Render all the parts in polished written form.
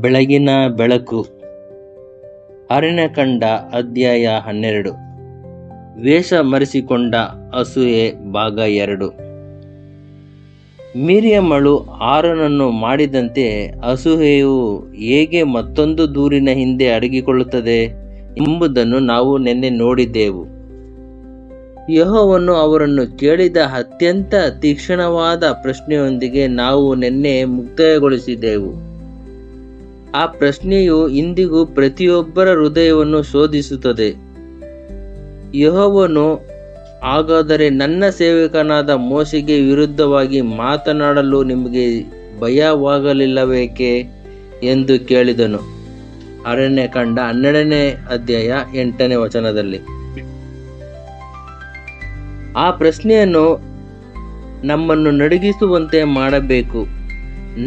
ಬೆಳಗಿನ ಬೆಳಕು. ಅರಣ್ಯಕಾಂಡ ಅಧ್ಯಾಯ 12. ವೇಷ ಮರೆಸಿಕೊಂಡ ಅಸೂಯೆ ಭಾಗ 2. ಮಿರಿಯಮಳು ಆರೋನನ್ನು ಮಾಡಿದಂತೆ ಅಸೂಯೆಯು ಹೇಗೆ ಮತ್ತೊಂದು ದೂರಿನ ಹಿಂದೆ ಅಡಗಿಕೊಳ್ಳುತ್ತದೆ ಎಂಬುದನ್ನು ನಾವು ನಿನ್ನೆ ನೋಡಿದ್ದೆವು. ಯೆಹೋವನು ಅವರನ್ನು ಕೇಳಿದ ಅತ್ಯಂತ ತೀಕ್ಷ್ಣವಾದ ಪ್ರಶ್ನೆಯೊಂದಿಗೆ ನಾವು ನಿನ್ನೆ ಮುಕ್ತಾಯಗೊಳಿಸಿದೆವು. ಆ ಪ್ರಶ್ನೆಯು ಇಂದಿಗೂ ಪ್ರತಿಯೊಬ್ಬರ ಹೃದಯವನ್ನು ಶೋಧಿಸುತ್ತದೆ. ಯೆಹೋವನು, ಹಾಗಾದರೆ ನನ್ನ ಸೇವಕನಾದ ಮೋಶೆಗೆ ವಿರುದ್ಧವಾಗಿ ಮಾತನಾಡಲು ನಿಮಗೆ ಭಯವಾಗಲಿಲ್ಲವೇಕೆ ಎಂದು ಕೇಳಿದನು. ಅರಣ್ಯಕಾಂಡ 12ನೇ ಅಧ್ಯಾಯ 8ನೇ ವಚನದಲ್ಲಿ. ಆ ಪ್ರಶ್ನೆಯನ್ನು ನಮ್ಮನ್ನು ನಡುಗಿಸುವಂತೆ ಮಾಡಬೇಕು.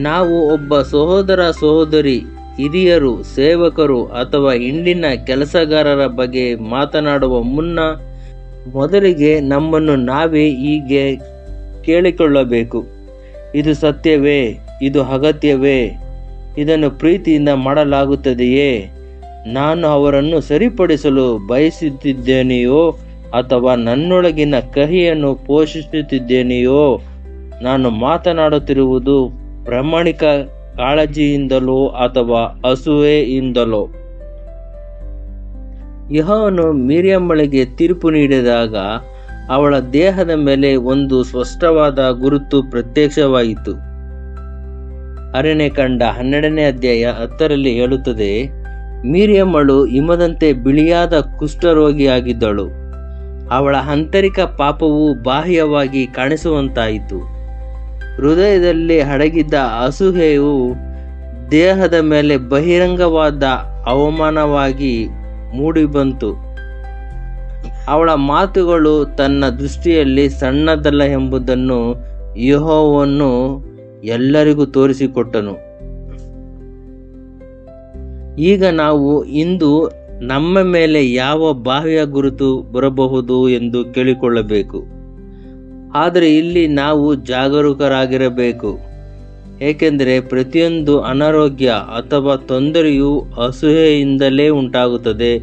ನಾವು ಒಬ್ಬ ಸಹೋದರ ಸಹೋದರಿ, ಹಿರಿಯರು, ಸೇವಕರು ಅಥವಾ ಹಿಂಡಿನ ಕೆಲಸಗಾರರ ಬಗ್ಗೆ ಮಾತನಾಡುವ ಮುನ್ನ ಮೊದಲಿಗೆ ನಮ್ಮನ್ನು ನಾವೇ ಹೀಗೆ ಕೇಳಿಕೊಳ್ಳಬೇಕು: ಇದು ಸತ್ಯವೇ? ಇದು ಅಗತ್ಯವೇ? ಇದನ್ನು ಪ್ರೀತಿಯಿಂದ ಮಾಡಲಾಗುತ್ತದೆಯೇ? ನಾನು ಅವರನ್ನು ಸರಿಪಡಿಸಲು ಬಯಸುತ್ತಿದ್ದೇನೆಯೋ ಅಥವಾ ನನ್ನೊಳಗಿನ ಕಹಿಯನ್ನು ಪೋಷಿಸುತ್ತಿದ್ದೇನೆಯೋ? ನಾನು ಮಾತನಾಡುತ್ತಿರುವುದು ಪ್ರಾಮಾಣಿಕ ಕಾಳಜಿಯಿಂದಲೋ ಅಥವಾ ಅಸೂಯೆಯಿಂದಲೋ? ಯೆಹೋವನು ಮಿರಿಯಮಳಿಗೆ ತೀರ್ಪು ನೀಡಿದಾಗ ಅವಳ ದೇಹದ ಮೇಲೆ ಒಂದು ಸ್ಪಷ್ಟವಾದ ಗುರುತು ಪ್ರತ್ಯಕ್ಷವಾಯಿತು. ಅರಣ್ಯಕಾಂಡ 12ನೇ ಅಧ್ಯಾಯ 10ರಲ್ಲಿ ಹೇಳುತ್ತದೆ: ಮಿರಿಯಮಳು ಹಿಮದಂತೆ ಬಿಳಿಯಾದ ಕುಷ್ಠರೋಗಿಯಾಗಿದ್ದಳು. ಅವಳ ಆಂತರಿಕ ಪಾಪವು ಬಾಹ್ಯವಾಗಿ ಕಾಣಿಸುವಂತಾಯಿತು. ಹೃದಯದಲ್ಲಿ ಅಡಗಿದ್ದ ಅಸೂಯೆಯು ದೇಹದ ಮೇಲೆ ಬಹಿರಂಗವಾದ ಅವಮಾನವಾಗಿ ಮೂಡಿಬಂತು. ಅವಳ ಮಾತುಗಳು ತನ್ನ ದೃಷ್ಟಿಯಲ್ಲಿ ಸಣ್ಣದಲ್ಲ ಎಂಬುದನ್ನು ಯೆಹೋವನು ಎಲ್ಲರಿಗೂ ತೋರಿಸಿಕೊಟ್ಟನು. ಈಗ ನಾವು ಇಂದು ನಮ್ಮ ಮೇಲೆ ಯಾವ ಬಾಹ್ಯ ಗುರುತು ಬರಬಹುದು ಎಂದು ಕೇಳಿಕೊಳ್ಳಬೇಕು. ಆದರೆ ಇಲ್ಲಿ ನಾವು ಜಾಗರೂಕರಾಗಿರಬೇಕು, ಏಕೆಂದರೆ ಪ್ರತಿಯೊಂದು ಅನಾರೋಗ್ಯ ಅಥವಾ ತೊಂದರೆಯು ಅಸೂಯೆಯಿಂದಲೇ ಉಂಟಾಗುತ್ತದೆ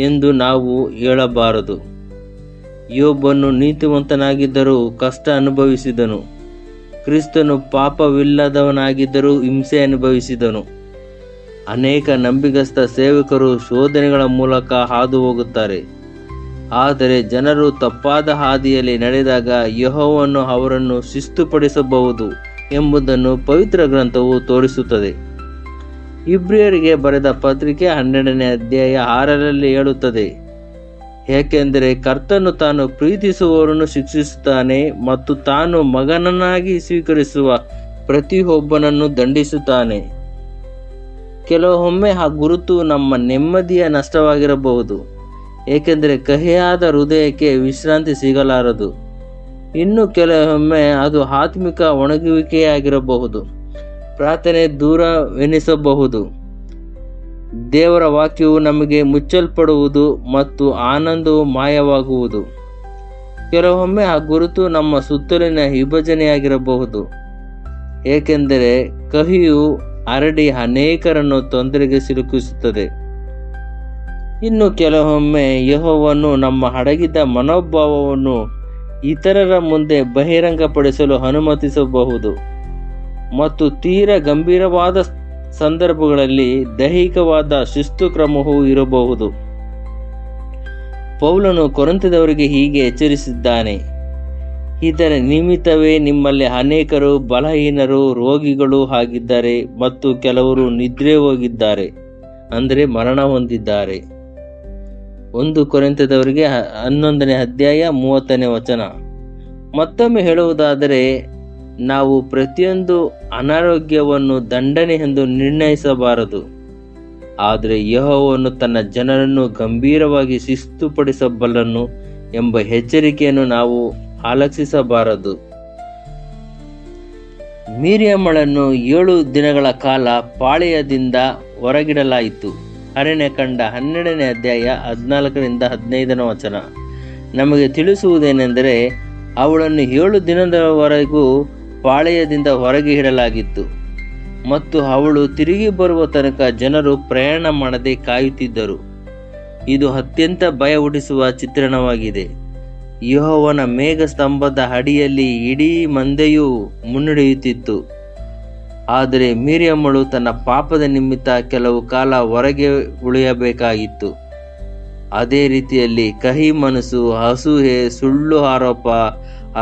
ಎಂದು ನಾವು ಹೇಳಬಾರದು. ಯೋಬನು ನೀತಿವಂತನಾಗಿದ್ದರೂ ಕಷ್ಟ ಅನುಭವಿಸಿದನು. ಕ್ರಿಸ್ತನು ಪಾಪವಿಲ್ಲದವನಾಗಿದ್ದರೂ ಹಿಂಸೆ ಅನುಭವಿಸಿದನು. ಅನೇಕ ನಂಬಿಗಸ್ತ ಸೇವಕರು ಶೋಧನೆಗಳ ಮೂಲಕ ಹಾದು ಹೋಗುತ್ತಾರೆ. ಆದರೆ ಜನರು ತಪ್ಪಾದ ಹಾದಿಯಲ್ಲಿ ನಡೆದಾಗ ಯೆಹೋವನು ಅವರನ್ನು ಶಿಸ್ತುಪಡಿಸಬಹುದು ಎಂಬುದನ್ನು ಪವಿತ್ರ ಗ್ರಂಥವು ತೋರಿಸುತ್ತದೆ. ಇಬ್ರಿಯರಿಗೆ ಬರೆದ ಪತ್ರಿಕೆ 12ನೇ ಅಧ್ಯಾಯ 6ರಲ್ಲಿ ಹೇಳುತ್ತದೆ: ಏಕೆಂದರೆ ಕರ್ತನು ತಾನು ಪ್ರೀತಿಸುವವರನ್ನು ಶಿಕ್ಷಿಸುತ್ತಾನೆ ಮತ್ತು ತಾನು ಮಗನನ್ನಾಗಿ ಸ್ವೀಕರಿಸುವ ಪ್ರತಿಯೊಬ್ಬನನ್ನು ದಂಡಿಸುತ್ತಾನೆ. ಕೆಲವೊಮ್ಮೆ ಆ ಗುರುತು ನಮ್ಮ ನೆಮ್ಮದಿಯ ನಷ್ಟವಾಗಿರಬಹುದು, ಏಕೆಂದರೆ ಕಹಿಯಾದ ಹೃದಯಕ್ಕೆ ವಿಶ್ರಾಂತಿ ಸಿಗಲಾರದು. ಇನ್ನು ಕೆಲವೊಮ್ಮೆ ಅದು ಆತ್ಮಿಕ ಒಣಗುವಿಕೆಯಾಗಿರಬಹುದು, ಪ್ರಾರ್ಥನೆ ದೂರವೆನಿಸಬಹುದು, ದೇವರ ವಾಕ್ಯವು ನಮಗೆ ಮುಚ್ಚಲ್ಪಡುವುದು ಮತ್ತು ಆನಂದವು ಮಾಯವಾಗುವುದು. ಕೆಲವೊಮ್ಮೆ ಆ ಗುರುತು ನಮ್ಮ ಸುತ್ತಲಿನ ವಿಭಜನೆಯಾಗಿರಬಹುದು, ಏಕೆಂದರೆ ಕಹಿಯು ಹರಡಿ ಅನೇಕರನ್ನು ತೊಂದರೆಗೆ ಸಿಲುಕಿಸುತ್ತದೆ. ಇನ್ನು ಕೆಲವೊಮ್ಮೆ ಯೆಹೋವನು ನಮ್ಮ ಅಡಗಿದ ಮನೋಭಾವವನ್ನು ಇತರರ ಮುಂದೆ ಬಹಿರಂಗಪಡಿಸಲು ಅನುಮತಿಸಬಹುದು ಮತ್ತು ತೀರಾ ಗಂಭೀರವಾದ ಸಂದರ್ಭಗಳಲ್ಲಿ ದೈಹಿಕವಾದ ಶಿಸ್ತು ಕ್ರಮವೂ ಇರಬಹುದು. ಪೌಲನು ಕೊರಿಂಥದವರಿಗೆ ಹೀಗೆ ಎಚ್ಚರಿಸಿದ್ದಾನೆ: ಇದರ ನಿಮಿತ್ತವೇ ನಿಮ್ಮಲ್ಲಿ ಅನೇಕರು ಬಲಹೀನರು, ರೋಗಿಗಳು ಆಗಿದ್ದಾರೆ ಮತ್ತು ಕೆಲವರು ನಿದ್ರೆ ಹೋಗಿದ್ದಾರೆ, ಅಂದರೆ ಮರಣ ಹೊಂದಿದ್ದಾರೆ. 1 ಕೊರಿಂಥದವರಿಗೆ 11ನೇ ಅಧ್ಯಾಯ 30ನೇ ವಚನ. ಮತ್ತೊಮ್ಮೆ ಹೇಳುವುದಾದರೆ, ನಾವು ಪ್ರತಿಯೊಂದು ಅನಾರೋಗ್ಯವನ್ನು ದಂಡನೆ ಎಂದು ನಿರ್ಣಯಿಸಬಾರದು. ಆದರೆ ಯೆಹೋವನು ತನ್ನ ಜನರನ್ನು ಗಂಭೀರವಾಗಿ ಶಿಸ್ತುಪಡಿಸಬಲ್ಲನು ಎಂಬ ಎಚ್ಚರಿಕೆಯನ್ನು ನಾವು ಅಲಕ್ಷಿಸಬಾರದು. ಮಿರಿಯಮಳನ್ನು 7 ದಿನಗಳ ಕಾಲ ಪಾಳೆಯದಿಂದ ಹೊರಗಿಡಲಾಯಿತು. ಅರಣ್ಯಕಾಂಡ 12ನೇ ಅಧ್ಯಾಯ 14ರಿಂದ 15ನೇ ವಚನ ನಮಗೆ ತಿಳಿಸುವುದೇನೆಂದರೆ, ಅವಳನ್ನು 7 ದಿನದವರೆಗೂ ಪಾಳೆಯದಿಂದ ಹೊರಗೆ ಇಡಲಾಗಿತ್ತು. ಮತ್ತು ಅವಳು ತಿರುಗಿ ಬರುವ ತನಕ ಜನರು ಪ್ರಯಾಣ ಮಾಡದೆ ಕಾಯುತ್ತಿದ್ದರು. ಇದು ಅತ್ಯಂತ ಭಯ ಹುಟ್ಟಿಸುವ ಚಿತ್ರಣವಾಗಿದೆ. ಯೆಹೋವನ ಮೇಘ ಸ್ತಂಭದ ಅಡಿಯಲ್ಲಿ ಇಡೀ ಮಂದೆಯು ಮುನ್ನಡೆಯುತ್ತಿತ್ತು. ಆದರೆ ಮಿರಿಯಮಳು ತನ್ನ ಪಾಪದ ನಿಮಿತ್ತ ಕೆಲವು ಕಾಲ ಹೊರಗೆ ಉಳಿಯಬೇಕಾಗಿತ್ತು. ಅದೇ ರೀತಿಯಲ್ಲಿ ಕಹಿ ಮನಸ್ಸು, ಅಸೂಯೆ, ಸುಳ್ಳು ಆರೋಪ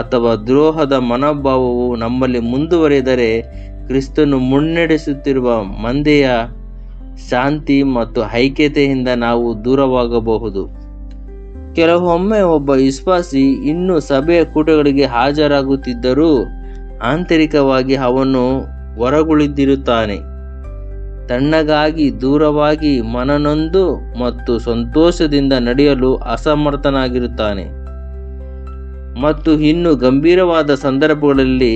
ಅಥವಾ ದ್ರೋಹದ ಮನೋಭಾವವು ನಮ್ಮಲ್ಲಿ ಮುಂದುವರೆದರೆ ಕ್ರಿಸ್ತನು ಮುನ್ನಡೆಸುತ್ತಿರುವ ಮಂದೆಯ ಶಾಂತಿ ಮತ್ತು ಐಕ್ಯತೆಯಿಂದ ನಾವು ದೂರವಾಗಬಹುದು. ಕೆಲವೊಮ್ಮೆ ಒಬ್ಬ ವಿಶ್ವಾಸಿ ಇನ್ನೂ ಸಭೆಯ ಕೂಟಗಳಿಗೆ ಹಾಜರಾಗುತ್ತಿದ್ದರೂ ಆಂತರಿಕವಾಗಿ ಅವನು ಹೊರಗುಳಿದಿರುತ್ತಾನೆ. ತಣ್ಣಗಾಗಿ ದೂರವಾಗಿ ಮನನೊಂದು ಮತ್ತು ಸಂತೋಷದಿಂದ ನಡೆಯಲು ಅಸಮರ್ಥನಾಗಿರುತ್ತಾನೆ. ಮತ್ತು ಇನ್ನು ಗಂಭೀರವಾದ ಸಂದರ್ಭಗಳಲ್ಲಿ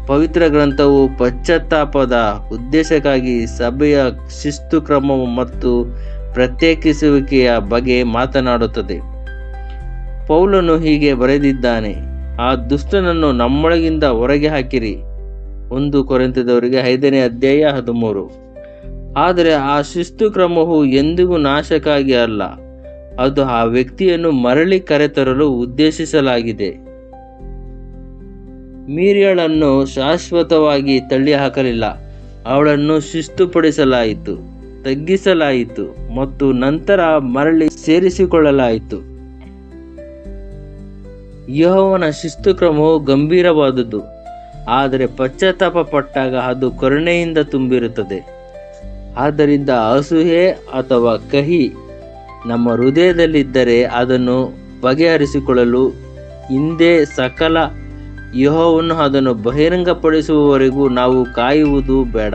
ಪವಿತ್ರ ಗ್ರಂಥವು ಪಶ್ಚಾತ್ತಾಪದ ಉದ್ದೇಶಕ್ಕಾಗಿ ಸಭೆಯ ಶಿಸ್ತು ಕ್ರಮ ಮತ್ತು ಪ್ರತ್ಯೇಕಿಸುವಿಕೆಯ ಬಗ್ಗೆ ಮಾತನಾಡುತ್ತದೆ. ಪೌಲನು ಹೀಗೆ ಬರೆದಿದ್ದಾನೆ, ಆ ದುಷ್ಟನನ್ನು ನಮ್ಮೊಳಗಿಂದ ಹೊರಗೆ ಹಾಕಿರಿ. 1 ಕೊರಿಂಥದವರಿಗೆ 5ನೇ ಅಧ್ಯಾಯ 13. ಆದರೆ ಆ ಶಿಸ್ತು ಕ್ರಮವು ಎಂದಿಗೂ ನಾಶಕ್ಕಾಗಿ ಅಲ್ಲ, ಅದು ಆ ವ್ಯಕ್ತಿಯನ್ನು ಮರಳಿ ಕರೆತರಲು ಉದ್ದೇಶಿಸಲಾಗಿದೆ. ಮಿರಿಯಳನ್ನು ಶಾಶ್ವತವಾಗಿ ತಳ್ಳಿಹಾಕಲಿಲ್ಲ, ಅವಳನ್ನು ಶಿಸ್ತುಪಡಿಸಲಾಯಿತು, ತಗ್ಗಿಸಲಾಯಿತು ಮತ್ತು ನಂತರ ಮರಳಿ ಸೇರಿಸಿಕೊಳ್ಳಲಾಯಿತು. ಯೆಹೋವನ ಶಿಸ್ತು ಕ್ರಮವು ಗಂಭೀರವಾದುದು, ಆದರೆ ಪಶ್ಚಾತ್ತಾಪ ಪಟ್ಟಾಗ ಅದು ಕರುಣೆಯಿಂದ ತುಂಬಿರುತ್ತದೆ. ಆದ್ದರಿಂದ ಅಸೂಯೆ ಅಥವಾ ಕಹಿ ನಮ್ಮ ಹೃದಯದಲ್ಲಿದ್ದರೆ ಅದನ್ನು ಬಗೆಹರಿಸಿಕೊಳ್ಳಲು ಹಿಂದೆ ಸಕಲ ಯೆಹೋವನು ಅದನ್ನು ಬಹಿರಂಗಪಡಿಸುವವರೆಗೂ ನಾವು ಕಾಯುವುದು ಬೇಡ.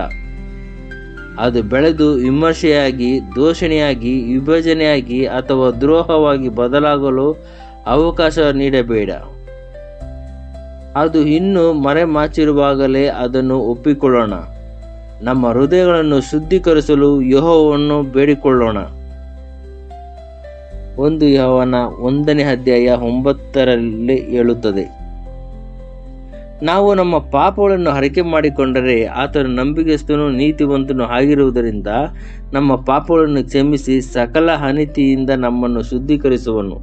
ಅದು ಬೆಳೆದು ವಿಮರ್ಶೆಯಾಗಿ, ದೂಷಣೆಯಾಗಿ, ವಿಭಜನೆಯಾಗಿ ಅಥವಾ ದ್ರೋಹವಾಗಿ ಬದಲಾಗಲು ಅವಕಾಶ ನೀಡಬೇಡ. ಅದು ಇನ್ನೂ ಮರೆಮಾಚಿರುವಾಗಲೇ ಅದನ್ನು ಒಪ್ಪಿಕೊಳ್ಳೋಣ. ನಮ್ಮ ಹೃದಯಗಳನ್ನು ಶುದ್ಧೀಕರಿಸಲು ಯೆಹೋವನನ್ನು ಬೇಡಿಕೊಳ್ಳೋಣ. 1 ಯೋಹನ 1ನೇ ಅಧ್ಯಾಯ 9ರಲ್ಲಿ ಹೇಳುತ್ತದೆ, ನಾವು ನಮ್ಮ ಪಾಪಗಳನ್ನು ಅರಿಕೆ ಮಾಡಿಕೊಂಡರೆ ಆತನು ನಂಬಿಗಸ್ತನೂ ನೀತಿವಂತನೂ ಆಗಿರುವುದರಿಂದ ನಮ್ಮ ಪಾಪಗಳನ್ನು ಕ್ಷಮಿಸಿ ಸಕಲ ಅನೀತಿಯಿಂದ ನಮ್ಮನ್ನು ಶುದ್ಧೀಕರಿಸುವನು.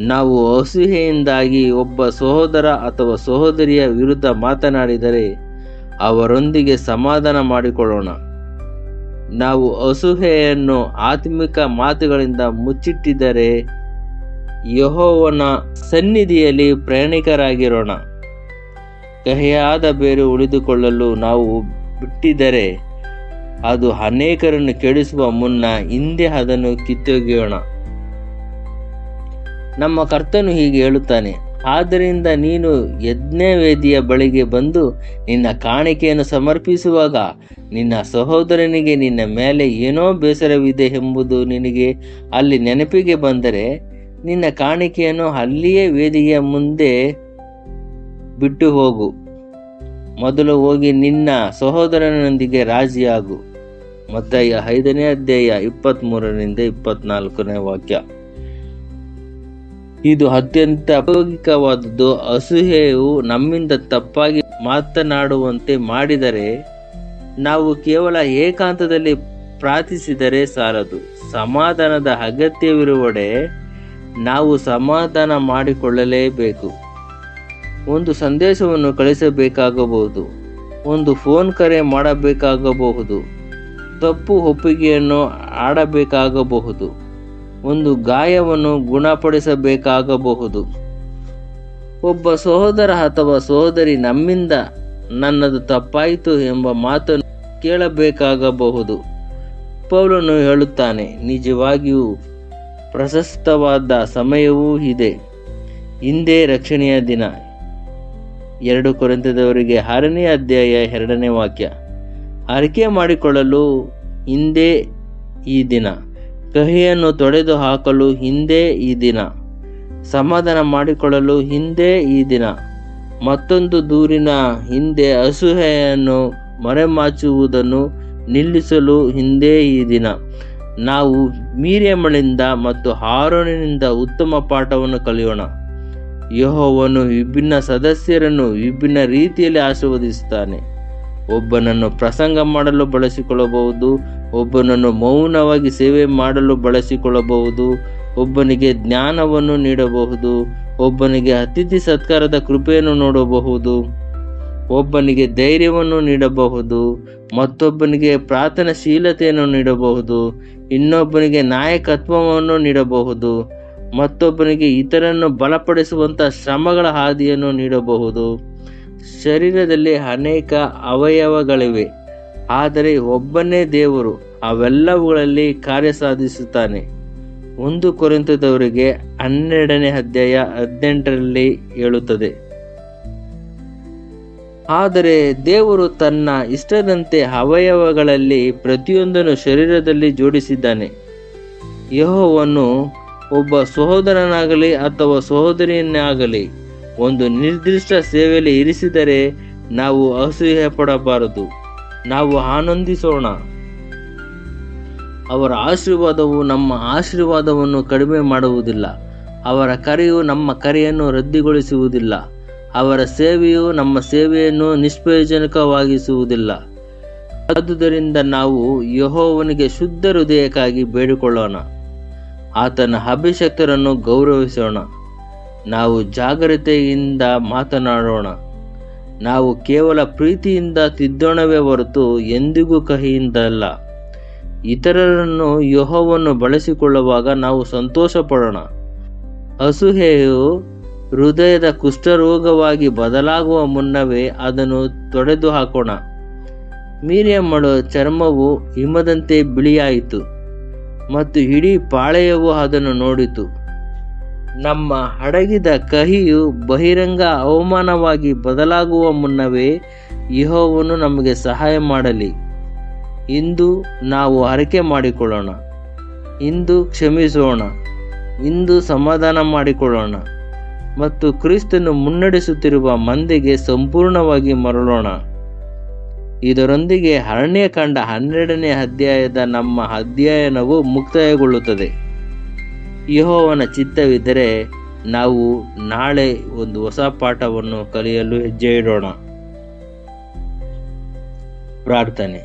ನಾವು ಅಸೂಯೆಯಿಂದಾಗಿ ಒಬ್ಬ ಸಹೋದರ ಅಥವಾ ಸಹೋದರಿಯ ವಿರುದ್ಧ ಮಾತನಾಡಿದರೆ ಅವರೊಂದಿಗೆ ಸಮಾಧಾನ ಮಾಡಿಕೊಳ್ಳೋಣ. ನಾವು ಅಸೂಯೆಯನ್ನು ಆತ್ಮಿಕ ಮಾತುಗಳಿಂದ ಮುಚ್ಚಿಟ್ಟಿದ್ದರೆ ಯೆಹೋವನ ಸನ್ನಿಧಿಯಲ್ಲಿ ಪ್ರಯಾಣಿಕರಾಗಿರೋಣ. ಕಹಿಯಾದ ಬೇರು ಉಳಿದುಕೊಳ್ಳಲು ನಾವು ಬಿಟ್ಟಿದ್ದರೆ ಅದು ಅನೇಕರನ್ನು ಕೆಡಿಸುವ ಮುನ್ನ ಹಿಂದೆ ಅದನ್ನು ಕಿತ್ತೊಗೆಯೋಣ. ನಮ್ಮ ಕರ್ತನು ಹೀಗೆ ಹೇಳುತ್ತಾನೆ, ಆದ್ದರಿಂದ ನೀನು ಯಜ್ಞವೇದಿಯ ಬಳಿಗೆ ಬಂದು ನಿನ್ನ ಕಾಣಿಕೆಯನ್ನು ಸಮರ್ಪಿಸುವಾಗ ನಿನ್ನ ಸಹೋದರನಿಗೆ ನಿನ್ನ ಮೇಲೆ ಏನೋ ಬೇಸರವಿದೆ ಎಂಬುದು ನಿನಗೆ ಅಲ್ಲಿ ನೆನಪಿಗೆ ಬಂದರೆ ನಿನ್ನ ಕಾಣಿಕೆಯನ್ನು ಅಲ್ಲಿಯೇ ವೇದಿಕೆಯ ಮುಂದೆ ಬಿಟ್ಟು ಹೋಗು. ಮೊದಲು ಹೋಗಿ ನಿನ್ನ ಸಹೋದರನೊಂದಿಗೆ ರಾಜಿಯಾಗು. ಮತ್ತಾಯ 5ನೇ ಅಧ್ಯಾಯ 23ರಿಂದ 24ನೇ ವಾಕ್ಯ. ಇದು ಅತ್ಯಂತ ಅಪ್ರಾಯೋಗಿಕವಾದದ್ದು. ಅಸೂಯೆಯು ನಮ್ಮಿಂದ ತಪ್ಪಾಗಿ ಮಾತನಾಡುವಂತೆ ಮಾಡಿದರೆ ನಾವು ಕೇವಲ ಏಕಾಂತದಲ್ಲಿ ಪ್ರಾರ್ಥಿಸಿದರೆ ಸಾಲದು. ಸಮಾಧಾನದ ಅಗತ್ಯವಿರುವಡೆ ನಾವು ಸಮಾಧಾನ ಮಾಡಿಕೊಳ್ಳಲೇಬೇಕು. ಒಂದು ಸಂದೇಶವನ್ನು ಕಳಿಸಬೇಕಾಗಬಹುದು, ಒಂದು ಫೋನ್ ಕರೆ ಮಾಡಬೇಕಾಗಬಹುದು, ತಪ್ಪು ಒಪ್ಪಿಗೆಯನ್ನು ಆಡಬೇಕಾಗಬಹುದು, ಒಂದು ಗಾಯವನ್ನು ಗುಣಪಡಿಸಬೇಕಾಗಬಹುದು. ಒಬ್ಬ ಸಹೋದರ ಅಥವಾ ಸಹೋದರಿ ನಮ್ಮಿಂದ ನನ್ನದು ತಪ್ಪಾಯಿತು ಎಂಬ ಮಾತನ್ನು ಕೇಳಬೇಕಾಗಬಹುದು. ಪೌಲನು ಹೇಳುತ್ತಾನೆ, ನಿಜವಾಗಿಯೂ ಪ್ರಶಸ್ತವಾದ ಸಮಯವೂ ಇದೆ, ಹಿಂದೆ ರಕ್ಷಣೆಯ ದಿನ. 2 ಕೊರಿಂಥದವರಿಗೆ 6ನೇ ಅಧ್ಯಾಯ 2ನೇ ವಾಕ್ಯ. ಅರಿಕೆ ಮಾಡಿಕೊಳ್ಳಲು ಹಿಂದೆ ಈ ದಿನ, ಕಹಿಯನ್ನು ತೊಡೆದು ಹಾಕಲು ಹಿಂದೆ ಈ ದಿನ, ಸಮಾಧಾನ ಮಾಡಿಕೊಳ್ಳಲು ಹಿಂದೆ ಈ ದಿನ, ಮತ್ತೊಂದು ದೂರಿನ ಹಿಂದೆ ಅಸೂಯೆಯನ್ನು ಮರೆಮಾಚುವುದನ್ನು ನಿಲ್ಲಿಸಲು ಹಿಂದೆ ಈ ದಿನ. ನಾವು ಮಿರಿಯಮಳಿಂದ ಮತ್ತು ಆರೋನನಿಂದ ಉತ್ತಮ ಪಾಠವನ್ನು ಕಲಿಯೋಣ. ಯೆಹೋವನು ವಿಭಿನ್ನ ಸದಸ್ಯರನ್ನು ವಿಭಿನ್ನ ರೀತಿಯಲ್ಲಿ ಆಶೀರ್ವದಿಸುತ್ತಾನೆ. ಒಬ್ಬನನ್ನು ಪ್ರಸಂಗ ಮಾಡಲು ಬಳಸಿಕೊಳ್ಳಬಹುದು, ಒಬ್ಬನನ್ನು ಮೌನವಾಗಿ ಸೇವೆ ಮಾಡಲು ಬಳಸಿಕೊಳ್ಳಬಹುದು, ಒಬ್ಬನಿಗೆ ಜ್ಞಾನವನ್ನು ನೀಡಬಹುದು, ಒಬ್ಬನಿಗೆ ಅತಿಥಿ ಸತ್ಕಾರದ ಕೃಪೆಯನ್ನು ನೋಡಬಹುದು, ಒಬ್ಬನಿಗೆ ಧೈರ್ಯವನ್ನು ನೀಡಬಹುದು, ಮತ್ತೊಬ್ಬನಿಗೆ ಪ್ರಾರ್ಥನಾಶೀಲತೆಯನ್ನು ನೀಡಬಹುದು, ಇನ್ನೊಬ್ಬನಿಗೆ ನಾಯಕತ್ವವನ್ನು ನೀಡಬಹುದು, ಮತ್ತೊಬ್ಬನಿಗೆ ಇತರನ್ನು ಬಲಪಡಿಸುವಂಥ ಶ್ರಮಗಳ ಹಾದಿಯನ್ನು ನೀಡಬಹುದು. ಶರೀರದಲ್ಲಿ ಅನೇಕ ಅವಯವಗಳಿವೆ, ಆದರೆ ಒಬ್ಬನೇ ದೇವರು ಅವೆಲ್ಲವುಗಳಲ್ಲಿ ಕಾರ್ಯ ಸಾಧಿಸುತ್ತಾನೆ. 1 ಕೊರಿಂಥದವರಿಗೆ 12ನೇ ಅಧ್ಯಾಯ 18ರಲ್ಲಿ ಹೇಳುತ್ತದೆ. ಆದರೆ ದೇವರು ತನ್ನ ಇಷ್ಟದಂತೆ ಅವಯವಗಳಲ್ಲಿ ಪ್ರತಿಯೊಂದನ್ನು ಶರೀರದಲ್ಲಿ ಜೋಡಿಸಿದ್ದಾನೆ. ಯೆಹೋವನು ಒಬ್ಬ ಸಹೋದರನಾಗಲಿ ಅಥವಾ ಸಹೋದರಿಯನ್ನಾಗಲಿ ಒಂದು ನಿರ್ದಿಷ್ಟ ಸೇವೆಯಲ್ಲಿ ಇರಿಸಿದರೆ ನಾವು ಅಸೂಯೆ ಪಡಬಾರದು, ನಾವು ಆನಂದಿಸೋಣ. ಅವರ ಆಶೀರ್ವಾದವು ನಮ್ಮ ಆಶೀರ್ವಾದವನ್ನು ಕಡಿಮೆ ಮಾಡುವುದಿಲ್ಲ, ಅವರ ಕರೆಯು ನಮ್ಮ ಕರೆಯನ್ನು ರದ್ದುಗೊಳಿಸುವುದಿಲ್ಲ, ಅವರ ಸೇವೆಯು ನಮ್ಮ ಸೇವೆಯನ್ನು ನಿಷ್ಪ್ರಯೋಜನಕವಾಗಿಸುವುದಿಲ್ಲ. ಆದುದರಿಂದ ನಾವು ಯೆಹೋವನಿಗೆ ಶುದ್ಧ ಹೃದಯಕ್ಕಾಗಿ ಬೇಡಿಕೊಳ್ಳೋಣ, ಆತನ ಅಭಿಷಕ್ತರನ್ನು ಗೌರವಿಸೋಣ. ನಾವು ಜಾಗ್ರತೆಯಿಂದ ಮಾತನಾಡೋಣ, ನಾವು ಕೇವಲ ಪ್ರೀತಿಯಿಂದ ತಿದ್ದೋಣವೇ ಹೊರತು ಎಂದಿಗೂ ಕಹಿಯಿಂದ ಅಲ್ಲ. ಇತರರನ್ನು ಯೆಹೋವನು ಬಳಸಿಕೊಳ್ಳುವಾಗ ನಾವು ಸಂತೋಷ ಪಡೋಣ. ಅಸೂಯೆಯು ಹೃದಯದ ಕುಷ್ಠರೋಗವಾಗಿ ಬದಲಾಗುವ ಮುನ್ನವೇ ಅದನ್ನು ತೊಡೆದು ಹಾಕೋಣ. ಮಿರ್ಯಾಮಳ ಚರ್ಮವು ಹಿಮದಂತೆ ಬಿಳಿಯಾಯಿತು ಮತ್ತು ಇಡೀ ಪಾಳೆಯವು ಅದನ್ನು ನೋಡಿತು. ನಮ್ಮ ಅಡಗಿದ ಕಹಿಯು ಬಹಿರಂಗ ಅವಮಾನವಾಗಿ ಬದಲಾಗುವ ಮುನ್ನವೇ ಯೆಹೋವನು ನಮಗೆ ಸಹಾಯ ಮಾಡಲಿ. ಇಂದು ನಾವು ಹರಕೆ ಮಾಡಿಕೊಳ್ಳೋಣ, ಇಂದು ಕ್ಷಮಿಸೋಣ, ಇಂದು ಸಮಾಧಾನ ಮಾಡಿಕೊಳ್ಳೋಣ ಮತ್ತು ಕ್ರಿಸ್ತನು ಮುನ್ನಡೆಸುತ್ತಿರುವ ಮಂದೆಗೆ ಸಂಪೂರ್ಣವಾಗಿ ಮರಳೋಣ. ಇದರೊಂದಿಗೆ ಅರಣ್ಯಕಾಂಡ 12ನೇ ಅಧ್ಯಾಯದ ನಮ್ಮ ಅಧ್ಯಯನವು ಮುಕ್ತಾಯಗೊಳ್ಳುತ್ತದೆ. ಯೆಹೋವನ ಚಿತ್ತವಿದ್ದರೆ ನಾವು ನಾಳೆ ಒಂದು ಹೊಸ ಪಾಠವನ್ನು ಕಲಿಯಲು ಹೆಜ್ಜೆ ಇಡೋಣ. ಪ್ರಾರ್ಥನೆ.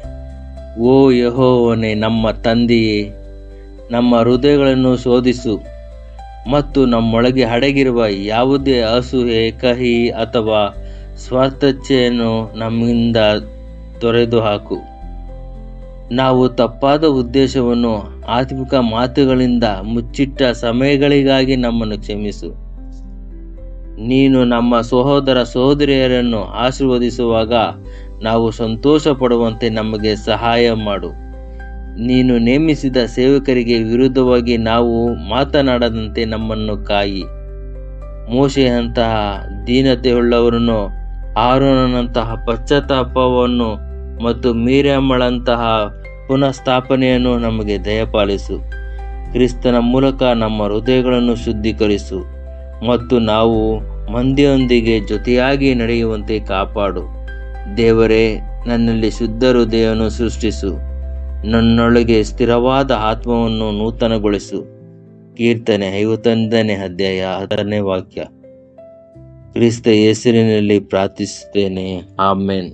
ಓ ಯೆಹೋವನೇ, ನಮ್ಮ ತಂದೆಯೇ, ನಮ್ಮ ಹೃದಯಗಳನ್ನು ಶೋಧಿಸು ಮತ್ತು ನಮ್ಮೊಳಗೆ ಅಡಗಿರುವ ಯಾವುದೇ ಅಸೂಯೆ, ಕಹಿ ಅಥವಾ ಸ್ವಾರ್ಥಚ್ಛೆಯನ್ನು ನಮ್ಮಿಂದ ತೊರೆದು ಹಾಕು. ನಾವು ತಪ್ಪಾದ ಉದ್ದೇಶವನ್ನು ಆತ್ಮಿಕ ಮಾತುಗಳಿಂದ ಮುಚ್ಚಿಟ್ಟ ಸಮಯಗಳಿಗಾಗಿ ನಮ್ಮನ್ನು ಕ್ಷಮಿಸು. ನೀನು ನಮ್ಮ ಸಹೋದರ ಸಹೋದರಿಯರನ್ನು ಆಶೀರ್ವದಿಸುವಾಗ ನಾವು ಸಂತೋಷ ಪಡುವಂತೆ ನಮಗೆ ಸಹಾಯ ಮಾಡು. ನೀನು ನೇಮಿಸಿದ ಸೇವಕರಿಗೆ ವಿರುದ್ಧವಾಗಿ ನಾವು ಮಾತನಾಡದಂತೆ ನಮ್ಮನ್ನು ಕಾಯಿ. ಮೋಶೆಯಂತಹ ದೀನತೆಯುಳ್ಳವರನ್ನು, ಆರೋನನಂತಹ ಪಶ್ಚಾತ್ತಾಪವನ್ನು ಮತ್ತು ಮಿರ್ಯಾಮಳಂತಹ ಪುನಃಸ್ಥಾಪನೆಯನ್ನು ನಮಗೆ ದಯಪಾಲಿಸು. ಕ್ರಿಸ್ತನ ಮೂಲಕ ನಮ್ಮ ಹೃದಯಗಳನ್ನು ಶುದ್ಧೀಕರಿಸು ಮತ್ತು ನಾವು ಮಂದಿಯೊಂದಿಗೆ ಜೊತೆಯಾಗಿ ನಡೆಯುವಂತೆ ಕಾಪಾಡು. ದೇವರೇ, ನನ್ನಲ್ಲಿ ಶುದ್ಧ ಹೃದಯವನ್ನು ಸೃಷ್ಟಿಸು, ನನ್ನೊಳಗೆ ಸ್ಥಿರವಾದ ಆತ್ಮವನ್ನು ನೂತನಗೊಳಿಸು. ಕೀರ್ತನೆ 51ನೇ ಅಧ್ಯಾಯ 10ನೇ ವಾಕ್ಯ. ಕ್ರಿಸ್ತ ಹೆಸರಿನಲ್ಲಿ ಪ್ರಾರ್ಥಿಸುತ್ತೇನೆ. ಆಮೆನ್.